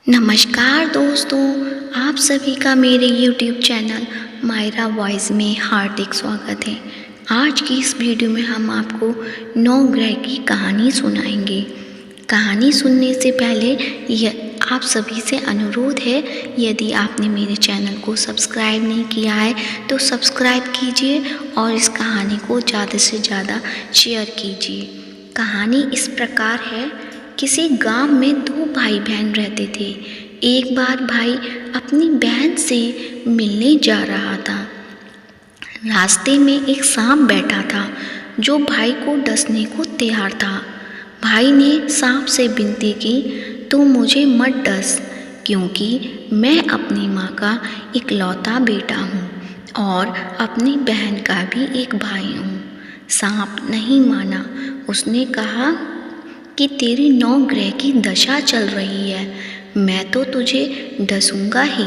नमस्कार दोस्तों, आप सभी का मेरे YouTube चैनल मायरा वॉइस में हार्दिक स्वागत है। आज की इस वीडियो में हम आपको 9 ग्रह की कहानी सुनाएंगे। कहानी सुनने से पहले यह आप सभी से अनुरोध है, यदि आपने मेरे चैनल को सब्सक्राइब नहीं किया है तो सब्सक्राइब कीजिए और इस कहानी को ज़्यादा से ज़्यादा शेयर कीजिए। कहानी इस प्रकार है। किसी गांव में 2 भाई बहन रहते थे। एक बार भाई अपनी बहन से मिलने जा रहा था। रास्ते में एक सांप बैठा था जो भाई को डसने को तैयार था। भाई ने सांप से विनती की, तू मुझे मत डस, क्योंकि मैं अपनी माँ का इकलौता बेटा हूँ और अपनी बहन का भी एक भाई हूँ। सांप नहीं माना। उसने कहा कि तेरी 9 ग्रह की दशा चल रही है, मैं तो तुझे डसूंगा ही।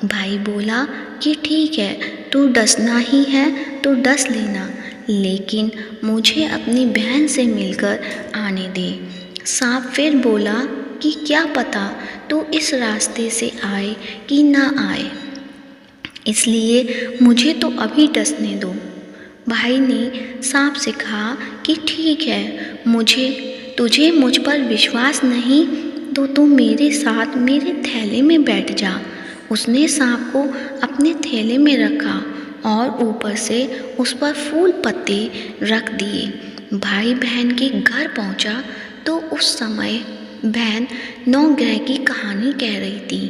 भाई बोला कि ठीक है, तू डसना ही है तो डस लेना, लेकिन मुझे अपनी बहन से मिलकर आने दे। सांप फिर बोला कि क्या पता तू इस रास्ते से आए कि ना आए, इसलिए मुझे तो अभी डसने दो। भाई ने सांप से कहा कि ठीक है, तुझे मुझ पर विश्वास नहीं तो तू मेरे साथ मेरे थैले में बैठ जा। उसने सांप को अपने थैले में रखा और ऊपर से उस पर फूल पत्ते रख दिए। भाई बहन के घर पहुंचा तो उस समय बहन 9 ग्रह की कहानी कह रही थी।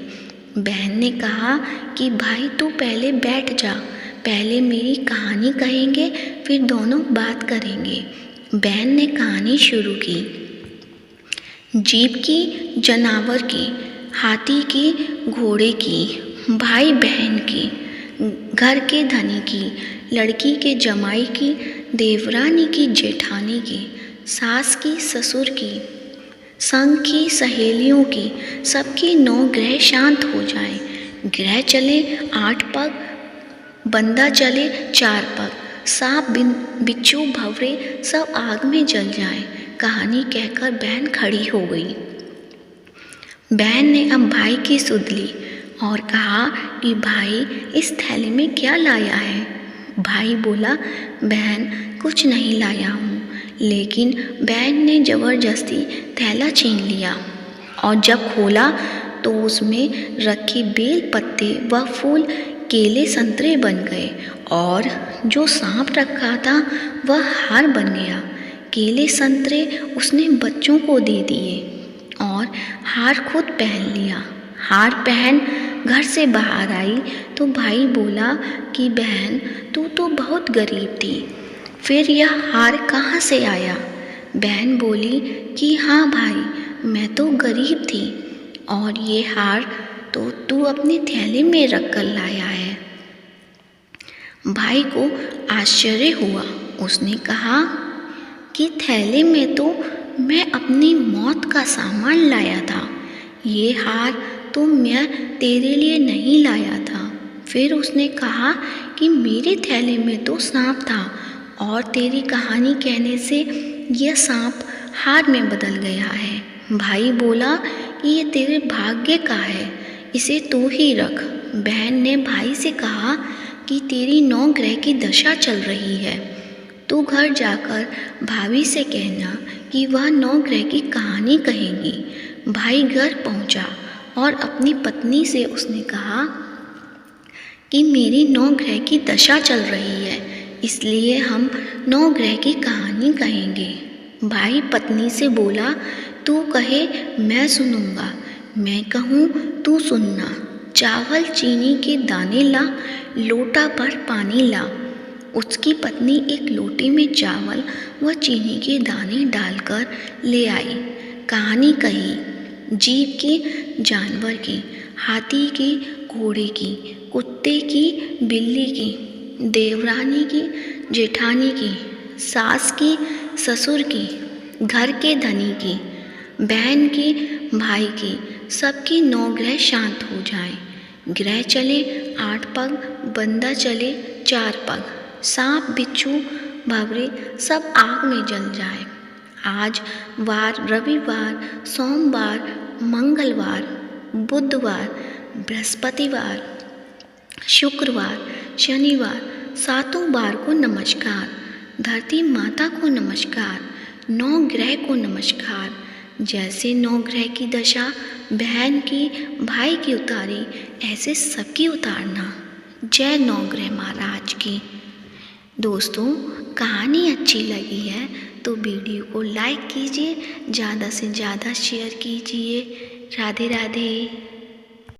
बहन ने कहा कि भाई तू पहले बैठ जा, पहले मेरी कहानी कहेंगे फिर दोनों बात करेंगे। बहन ने कहानी शुरू की। जीप की, जानवर की, हाथी की, घोड़े की, भाई बहन की, घर के धनी की, लड़की के जमाई की, देवरानी की, जेठानी की, सास की, ससुर की, संग की, सहेलियों की, सबकी 9 ग्रह शांत हो जाएं। ग्रह चले 8 पग, बंदा चले 4 पग, सांप बिच्छू भंवरे सब आग में जल जाएं। कहानी कहकर बहन खड़ी हो गई। बहन ने अब भाई की सुध ली और कहा कि भाई इस थैले में क्या लाया है। भाई बोला, बहन कुछ नहीं लाया हूँ, लेकिन बहन ने जबरदस्ती थैला छीन लिया और जब खोला तो उसमें रखे बेल पत्ते व फूल केले संतरे बन गए और जो सांप रखा था वह हार बन गया। केले संतरे उसने बच्चों को दे दिए और हार खुद पहन लिया। हार पहन घर से बाहर आई तो भाई बोला कि बहन तू तो बहुत गरीब थी, फिर यह हार कहाँ से आया। बहन बोली कि हाँ भाई, मैं तो गरीब थी और ये हार तो तू अपने थैले में रख कर लाया है। भाई को आश्चर्य हुआ। उसने कहा कि थैले में तो मैं अपनी मौत का सामान लाया था, ये हार तो मैं तेरे लिए नहीं लाया था। फिर उसने कहा कि मेरे थैले में तो सांप था और तेरी कहानी कहने से यह सांप हार में बदल गया है। भाई बोला कि ये तेरे भाग्य का है, इसे तू ही रख। बहन ने भाई से कहा कि तेरी 9 ग्रह की दशा चल रही है, तू घर जाकर भाभी से कहना कि वह 9 ग्रह की कहानी कहेगी। भाई घर पहुंचा और अपनी पत्नी से उसने कहा कि मेरी 9 ग्रह की दशा चल रही है, इसलिए हम 9 ग्रह की कहानी कहेंगे। भाई पत्नी से बोला, तू कहे मैं सुनूंगा, मैं कहूँ तू सुनना। चावल चीनी के दाने ला, लोटा भर पानी ला। उसकी पत्नी एक लोटे में चावल व चीनी के दाने डालकर ले आई। कहानी कही। जीप की, जानवर की, हाथी की, घोड़े की, कुत्ते की, बिल्ली की, देवरानी की, जेठानी की, सास की, ससुर की, घर के धनी की, बहन की, भाई की, सबकी 9 ग्रह शांत हो जाएं। ग्रह चले 8 पग, बंदा चले 4 पग, सांप बिच्छू भंवरे सब आग में जल जाए। आज वार, रविवार, सोमवार, मंगलवार, बुधवार, बृहस्पतिवार, शुक्रवार, शनिवार, सातों बार को नमस्कार। धरती माता को नमस्कार। 9 ग्रह को नमस्कार। जैसे 9 ग्रह की दशा बहन की, भाई की उतारी, ऐसे सबकी उतारना। जय नवग्रह महाराज की। दोस्तों, कहानी अच्छी लगी है तो वीडियो को लाइक कीजिए, ज़्यादा से ज़्यादा शेयर कीजिए। राधे राधे।